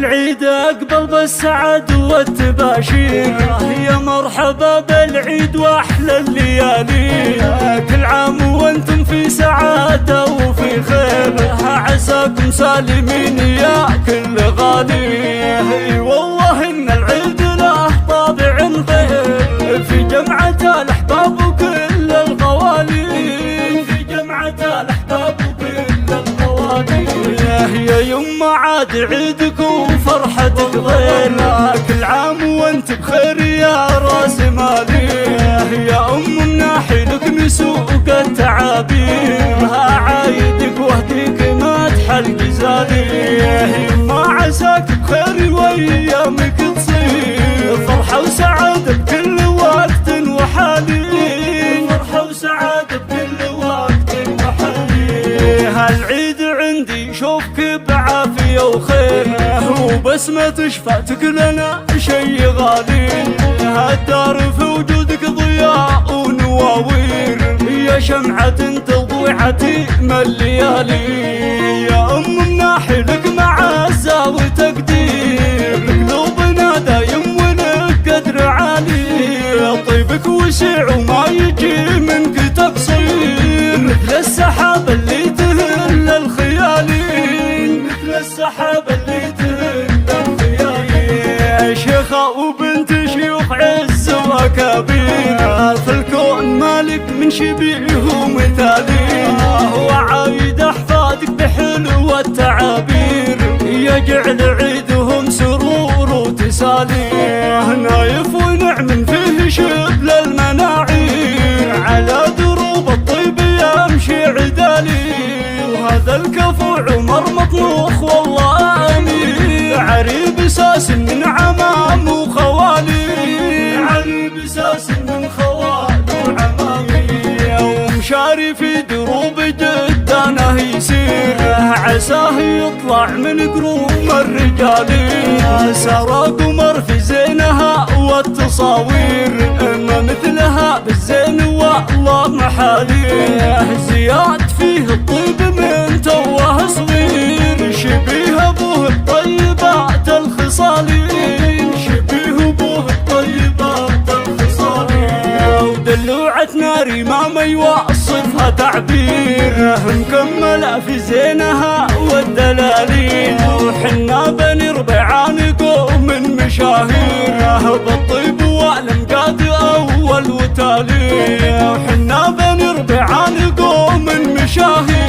العيد أقبل بالسعد والتباشير، يا مرحبا بالعيد وأحلى الليالي، كل عام وانتم في سعادة وفي خير، عساكم سالمين يا كل غالي. والله إن العيد له طابع غير في جمعة الأحباب وكل القوالي، في جمعة الأحباب وكل القوالي. يا يما عاد عيدك وفرحتك غير، كل عام وانت بخير يا راس مالي، يا ام مناحي لك نسوق التعابير، عايدك واهديك مدح الجزالي، ما عساك بخير وايامك تصير فرحة وسعادة بكل وقت وحالي، فرحة وسعادة بكل وقت وحالي. هالعيد عندي شوفك بعافية وخير، وبسمة شفاتك لنا شي غالي، هالدار في وجودك ضياء ونواوير، يا شمعة تضوي عتيم الليالي، يا أم مناحي لك معزة وتقدير، قلوبنا دايم ولك قدر عالي، طيبك وسع وما يجي منك تقصير، مثل السحاب اللي تهل الخيالي، مثل السحاب اللي تهل الخيالي. شيخة وبنت شيوخ عز وكبير، في الكون مالك من شبيه ومثالي، وعايد أحفادك بحلو التعابير، يجعل عيدهم سرور وتسالي، نايف ونعم فيه شبل المناعير، على دروب الطيب يمشي عدالي، وهذا الكفو عمر مطلوخ والله امير، عريب ساس من عمام وخوالي، عريب ساس من خوال وعمامي، ومشاري في دروب جدانه يسير، عساه يطلع من قروم الرجالي، سرى قمر في زينها والتصاوير، ما مثلها بالزين والله محالي، زياد فيه الطيب من توه صغير، شبيه ابوه الطيبات الخصالي، شبيه ابوه الطيبات الخصالي، ودلوعة ناري ما يوصفها تعبير، مكملة في زينها والدلالين، وحنا بني ربيعان قوم من مشاهير، بالطيب والمقاد اول وتالي، وحنا بني ربيعان قوم من مشاهير.